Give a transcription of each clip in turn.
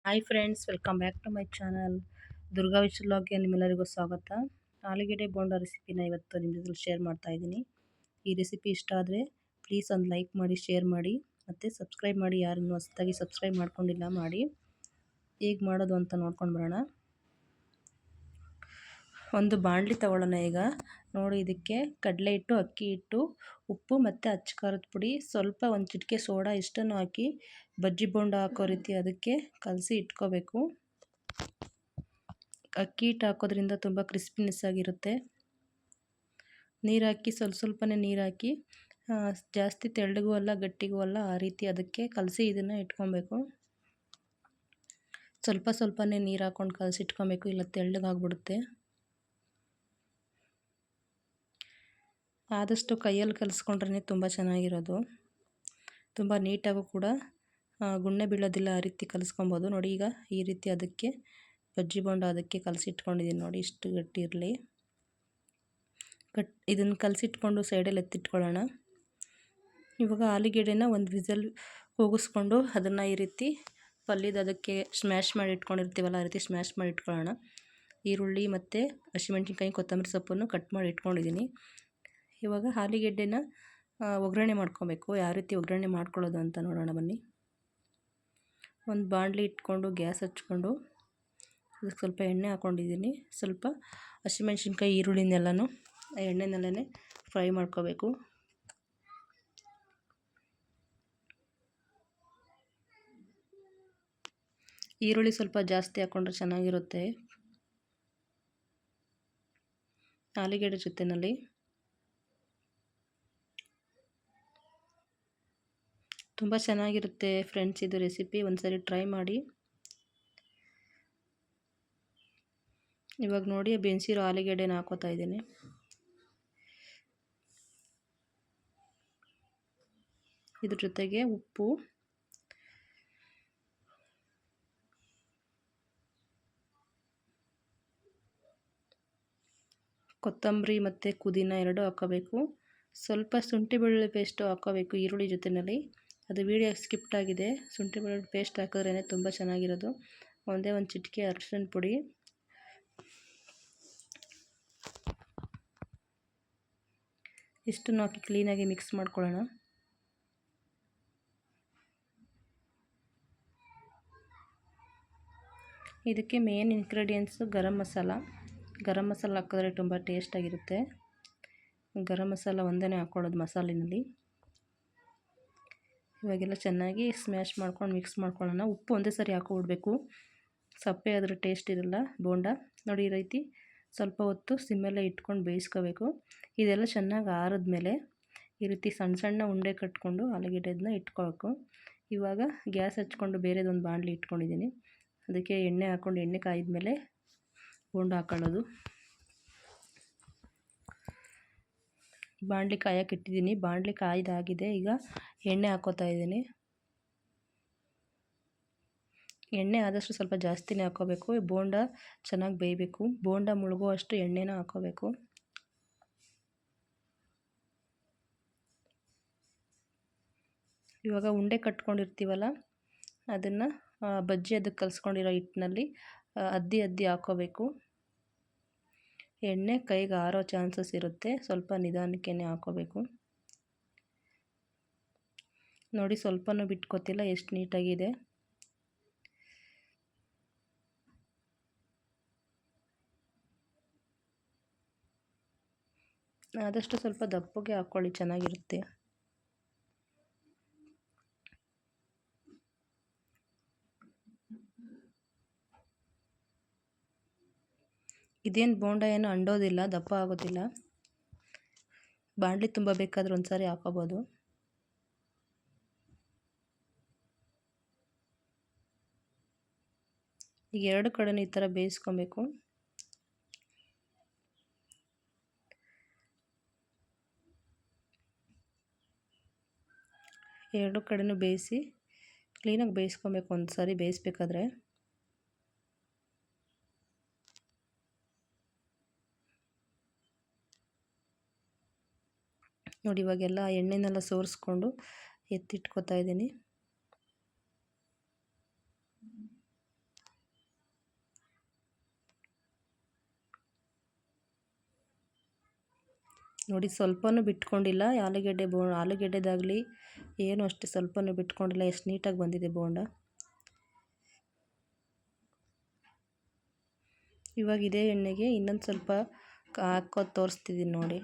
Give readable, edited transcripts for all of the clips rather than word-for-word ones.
Hi friends, welcome back to my channel. Durga Vish ವ್ಲಾಗ್ಗೆ ನಿಮ್ಮೆಲ್ಲರಿಗೂ ಸ್ವಾಗತ. ಆಲೂಗೆಡ್ಡೆ ಬೋಂಡ ರೆಸಿಪಿನ ಇವತ್ತು ನಿಮ್ಮ ಜೊತೆ ಶೇರ್ ಮಾಡ್ತಾ ಇದ್ದೀನಿ. ಈ ರೆಸಿಪಿ ಇಷ್ಟ ಆದರೆ ಪ್ಲೀಸ್ ಒಂದು ಲೈಕ್ ಮಾಡಿ, ಶೇರ್ ಮಾಡಿ ಮತ್ತು ಸಬ್ಸ್ಕ್ರೈಬ್ ಮಾಡಿ. ಯಾರನ್ನೂ ಹೊಸದಾಗಿ ಸಬ್ಸ್ಕ್ರೈಬ್ ಮಾಡ್ಕೊಂಡಿಲ್ಲ ಮಾಡಿ. ಹೇಗೆ ಮಾಡೋದು ಅಂತ ನೋಡ್ಕೊಂಡು ಬರೋಣ. ಒಂದು ಬಾಣಲಿ ತಗೊಳ್ಳೋಣ. ಈಗ ನೋಡಿ, ಇದಕ್ಕೆ ಕಡಲೆ ಹಿಟ್ಟು, ಅಕ್ಕಿ ಹಿಟ್ಟು, ಉಪ್ಪು ಮತ್ತು ಅಚ್ಚ ಖಾರದ ಪುಡಿ, ಸ್ವಲ್ಪ ಒಂದು ಚಿಟಿಕೆ ಸೋಡಾ ಇಷ್ಟನ್ನು ಹಾಕಿ ಬಜ್ಜಿ ಬೋಂಡ ಹಾಕೋ ರೀತಿ ಅದಕ್ಕೆ ಕಲಸಿ ಇಟ್ಕೋಬೇಕು. ಅಕ್ಕಿ ಹಿಟ್ಟು ಹಾಕೋದ್ರಿಂದ ತುಂಬ ಕ್ರಿಸ್ಪಿನೆಸ್ ಆಗಿರುತ್ತೆ. ನೀರು ಹಾಕಿ ಸ್ವಲ್ಪನೇ ನೀರು ಹಾಕಿ, ಜಾಸ್ತಿ ತೆಳ್ಳಗೂ ಅಲ್ಲ ಗಟ್ಟಿಗೂ ಅಲ್ಲ, ಆ ರೀತಿ ಅದಕ್ಕೆ ಕಲಸಿ ಇದನ್ನು ಇಟ್ಕೊಬೇಕು. ಸ್ವಲ್ಪನೇ ನೀರು ಹಾಕ್ಕೊಂಡು ಕಲಸಿ ಇಟ್ಕೊಬೇಕು, ಇಲ್ಲ ತೆಳ್ಳಗಾಗ್ಬಿಡುತ್ತೆ. ಆದಷ್ಟು ಕೈಯಲ್ಲಿ ಕಲಿಸ್ಕೊಂಡ್ರೆ ತುಂಬ ಚೆನ್ನಾಗಿರೋದು. ತುಂಬ ನೀಟಾಗೂ ಕೂಡ ಗುಣ್ಣೆ ಬೀಳೋದಿಲ್ಲ, ಆ ರೀತಿ ಕಲಿಸ್ಕೊಬೋದು. ನೋಡಿ, ಈಗ ಈ ರೀತಿ ಅದಕ್ಕೆ ಬಜ್ಜಿ ಬೋಂಡ ಅದಕ್ಕೆ ಕಲಸಿಟ್ಕೊಂಡಿದ್ದೀನಿ. ನೋಡಿ, ಇಷ್ಟು ಗಟ್ಟಿ ಇರಲಿ. ಇದನ್ನು ಕಲಸಿಟ್ಕೊಂಡು ಸೈಡಲ್ಲಿ ಎತ್ತಿಟ್ಕೊಳ್ಳೋಣ. ಇವಾಗ ಆಲೂಗೆಡ್ಡೆನ ಒಂದು ವಿಸಲ್ ಕೂಗಿಸ್ಕೊಂಡು ಅದನ್ನು ಈ ರೀತಿ ಪಲ್ಯದ ಅದಕ್ಕೆ ಸ್ಮ್ಯಾಶ್ ಮಾಡಿ ಇಟ್ಕೊಂಡಿರ್ತೀವಲ್ಲ, ಆ ರೀತಿ ಸ್ಮ್ಯಾಶ್ ಮಾಡಿ ಇಟ್ಕೊಳ್ಳೋಣ. ಈರುಳ್ಳಿ ಮತ್ತು ಹಸಿಮೆಣ್ಸಿನ್ಕಾಯಿ, ಕೊತ್ತಂಬರಿ ಸೊಪ್ಪನ್ನು ಕಟ್ ಮಾಡಿ ಇಟ್ಕೊಂಡಿದ್ದೀನಿ. ಇವಾಗ ಆಲೂಗೆಡ್ಡೆನ ಒಗ್ಗರಣೆ ಮಾಡ್ಕೊಬೇಕು. ಯಾವ ರೀತಿ ಒಗ್ಗರಣೆ ಮಾಡ್ಕೊಳ್ಳೋದು ಅಂತ ನೋಡೋಣ ಬನ್ನಿ. ಒಂದು ಬಾಣಲಿ ಇಟ್ಕೊಂಡು ಗ್ಯಾಸ್ ಹಚ್ಕೊಂಡು ಅದಕ್ಕೆ ಸ್ವಲ್ಪ ಎಣ್ಣೆ ಹಾಕ್ಕೊಂಡಿದ್ದೀನಿ. ಸ್ವಲ್ಪ ಹಸಿಮೆಣ್ಸಿನ್ಕಾಯಿ, ಈರುಳ್ಳಿನೆಲ್ಲನೂ ಎಣ್ಣೆನಲ್ಲೇ ಫ್ರೈ ಮಾಡ್ಕೋಬೇಕು. ಈರುಳ್ಳಿ ಸ್ವಲ್ಪ ಜಾಸ್ತಿ ಹಾಕ್ಕೊಂಡ್ರೆ ಚೆನ್ನಾಗಿರುತ್ತೆ ಆಲೂಗೆಡ್ಡೆ ಜೊತೆಯಲ್ಲಿ. ತುಂಬ ಚೆನ್ನಾಗಿರುತ್ತೆ ಫ್ರೆಂಡ್ಸ್, ಇದು ರೆಸಿಪಿ ಒಂದ್ಸರಿ ಟ್ರೈ ಮಾಡಿ. ಇವಾಗ ನೋಡಿ, ಬೆನ್ಸಿರೋ ಆಲೂಗೆಡ್ಡೆನ ಹಾಕೋತಾ ಇದ್ದೀನಿ. ಇದ್ರ ಜೊತೆಗೆ ಉಪ್ಪು, ಕೊತ್ತಂಬರಿ ಮತ್ತು ಪುದೀನ ಎರಡೂ ಹಾಕೋಬೇಕು. ಸ್ವಲ್ಪ ಶುಂಠಿ ಬೆಳ್ಳುಳ್ಳಿ ಪೇಸ್ಟು ಹಾಕೋಬೇಕು ಈರುಳ್ಳಿ ಜೊತೆಯಲ್ಲಿ. ಅದು ವೀಡಿಯೋ ಸ್ಕಿಪ್ಟ್ ಆಗಿದೆ. ಶುಂಠಿ ಬೆಳ್ಳುಳ್ಳಿ ಪೇಸ್ಟ್ ಹಾಕಿದ್ರೇ ತುಂಬ ಚೆನ್ನಾಗಿರೋದು. ಒಂದೇ ಒಂದು ಚಿಟಿಕೆ ಅರಿಶಿನ ಪುಡಿ, ಇಷ್ಟನ್ನು ಹಾಕಿ ಕ್ಲೀನಾಗಿ ಮಿಕ್ಸ್ ಮಾಡ್ಕೊಳ್ಳೋಣ. ಇದಕ್ಕೆ ಮೇನ್ ಇಂಗ್ರೀಡಿಯೆಂಟ್ಸು ಗರಂ ಮಸಾಲ ಹಾಕಿದ್ರೆ ತುಂಬ ಟೇಸ್ಟಾಗಿರುತ್ತೆ. ಗರಂ ಮಸಾಲ ಒಂದೇ ಹಾಕ್ಕೊಳ್ಳೋದು ಮಸಾಲಿನಲ್ಲಿ. ಇವಾಗೆಲ್ಲ ಚೆನ್ನಾಗಿ ಸ್ಮ್ಯಾಶ್ ಮಾಡ್ಕೊಂಡು ಮಿಕ್ಸ್ ಮಾಡ್ಕೊಳ್ಳೋಣ. ಉಪ್ಪು ಒಂದೇ ಸರಿ ಹಾಕ್ಕೊಬಿಡ್ಬೇಕು, ಸಪ್ಪೆ ಆದರೆ ಟೇಸ್ಟ್ ಇರಲ್ಲ ಬೋಂಡ. ನೋಡಿ, ಈ ರೀತಿ ಸ್ವಲ್ಪ ಹೊತ್ತು ಸಿಮ್ಮಲ್ಲೇ ಇಟ್ಕೊಂಡು ಬೇಯಿಸ್ಕೋಬೇಕು. ಇದೆಲ್ಲ ಚೆನ್ನಾಗಿ ಆರಿದ್ಮೇಲೆ ಈ ರೀತಿ ಸಣ್ಣ ಉಂಡೆ ಕಟ್ಕೊಂಡು ಆಲೂಗೆಡ್ಡೆದನ್ನ ಇಟ್ಕೋಬೇಕು. ಇವಾಗ ಗ್ಯಾಸ್ ಹಚ್ಕೊಂಡು ಬೇರೆದೊಂದು ಬಾಣಲಿ ಇಟ್ಕೊಂಡಿದ್ದೀನಿ. ಅದಕ್ಕೆ ಎಣ್ಣೆ ಹಾಕ್ಕೊಂಡು ಎಣ್ಣೆ ಕಾಯಿದ್ಮೇಲೆ ಬೋಂಡ ಹಾಕೊಳ್ಳೋದು. ಬಾಣಲಿ ಕಾಯಕ್ಕೆ ಇಟ್ಟಿದ್ದೀನಿ. ಬಾಣಲಿ ಕಾಯ್ದಾಗಿದೆ. ಈಗ ಎಣ್ಣೆ ಹಾಕೋತಾ ಇದ್ದೀನಿ. ಎಣ್ಣೆ ಆದಷ್ಟು ಸ್ವಲ್ಪ ಜಾಸ್ತಿನೇ ಹಾಕೋಬೇಕು. ಬೋಂಡ ಚೆನ್ನಾಗಿ ಬೇಯಬೇಕು. ಬೋಂಡ ಮುಳುಗೋ ಅಷ್ಟು ಎಣ್ಣೆನ ಹಾಕೋಬೇಕು. ಇವಾಗ ಉಂಡೆ ಕಟ್ಕೊಂಡಿರ್ತೀವಲ್ಲ, ಅದನ್ನು ಬಜ್ಜಿ ಅದಕ್ಕೆ ಕಲಿಸ್ಕೊಂಡಿರೋ ಹಿಟ್ಟಿನಲ್ಲಿ ಅದ್ದಿ ಹಾಕೋಬೇಕು. ಎಣ್ಣೆ ಕೈಗೆ ಆರೋ ಚಾನ್ಸಸ್ ಇರುತ್ತೆ, ಸ್ವಲ್ಪ ನಿಧಾನಕ್ಕೇ ಹಾಕೋಬೇಕು. ನೋಡಿ, ಸ್ವಲ್ಪನೂ ಬಿಟ್ಕೊತಿಲ್ಲ, ಎಷ್ಟು ನೀಟಾಗಿದೆ. ಆದಷ್ಟು ಸ್ವಲ್ಪ ದಪ್ಪಗೆ ಹಾಕ್ಕೊಳ್ಳಿ, ಚೆನ್ನಾಗಿರುತ್ತೆ. ಇದೇನು ಬೋಂಡ ಏನು ಅಂಡೋದಿಲ್ಲ, ದಪ್ಪ ಆಗೋದಿಲ್ಲ. ಬಾಣಲಿ ತುಂಬ ಬೇಕಾದ್ರೆ ಒಂದು ಸಾರಿ ಹಾಕೋಬೋದು. ಈಗ ಎರಡು ಕಡೆನೂ ಈ ಥರ ಬೇಯಿಸ್ಕೊಬೇಕು. ಎರಡು ಕಡೆನೂ ಬೇಯಿಸಿ ಕ್ಲೀನಾಗಿ ಬೇಯಿಸ್ಕೊಬೇಕು. ಒಂದು ಸಾರಿ ಬೇಯಿಸ್ಬೇಕಾದ್ರೆ ನೋಡಿ, ಇವಾಗೆಲ್ಲ ಎಣ್ಣೆನೆಲ್ಲ ಸೋರಿಸ್ಕೊಂಡು ಎತ್ತಿಟ್ಕೊತಾ ಇದ್ದೀನಿ. ನೋಡಿ ಸ್ವಲ್ಪನೂ ಬಿಟ್ಕೊಂಡಿಲ್ಲ. ಆಲೂಗೆಡ್ಡೆದಾಗಲಿ ಏನು ಅಷ್ಟೇ ಸ್ವಲ್ಪನೂ ಬಿಟ್ಕೊಂಡಿಲ್ಲ. ಎಷ್ಟು ನೀಟಾಗಿ ಬಂದಿದೆ ಬೋಂಡ. ಇವಾಗ ಇದೇ ಎಣ್ಣೆಗೆ ಇನ್ನೊಂದು ಸ್ವಲ್ಪ ಹಾಕೋದು ತೋರಿಸ್ತಿದ್ದೀನಿ ನೋಡಿ.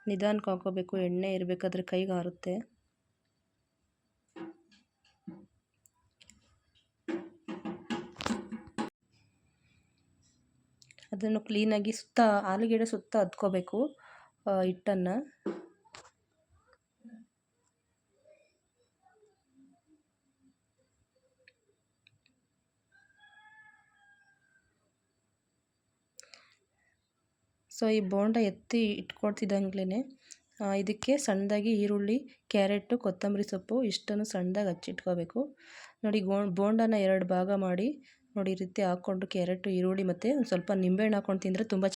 ನಿಧಾನಕ್ಕೆ ಹಾಕೋಬೇಕು, ಎಣ್ಣೆ ಇರಬೇಕಾದ್ರೆ ಕೈಗೆ ಹಾರುತ್ತೆ. ಅದನ್ನು ಕ್ಲೀನಾಗಿ ಆಲೂಗೆಡ್ಡೆ ಸುತ್ತ ಹದ್ಕೋಬೇಕು ಹಿಟ್ಟನ್ನು. ಸೊ ಈ ಬೋಂಡ ಎತ್ತಿ ಇಟ್ಕೊಳ್ತಿದ್ದಂಗ್ಲೇ ಇದಕ್ಕೆ ಸಣ್ಣದಾಗಿ ಈರುಳ್ಳಿ, ಕ್ಯಾರೆಟು, ಕೊತ್ತಂಬರಿ ಸೊಪ್ಪು ಇಷ್ಟನ್ನು ಸಣ್ಣದಾಗಿ ಹಚ್ಚಿಟ್ಕೋಬೇಕು. ನೋಡಿ ಬೋಂಡನ 2 ಭಾಗ ಮಾಡಿ ನೋಡಿ ಈ ರೀತಿ ಹಾಕ್ಕೊಂಡು ಕ್ಯಾರೆಟು, ಈರುಳ್ಳಿ ಮತ್ತು ಒಂದು ಸ್ವಲ್ಪ ನಿಂಬೆಹಣ್ಣು ಹಾಕ್ಕೊಂಡು ತಿಂದರೆ ತುಂಬ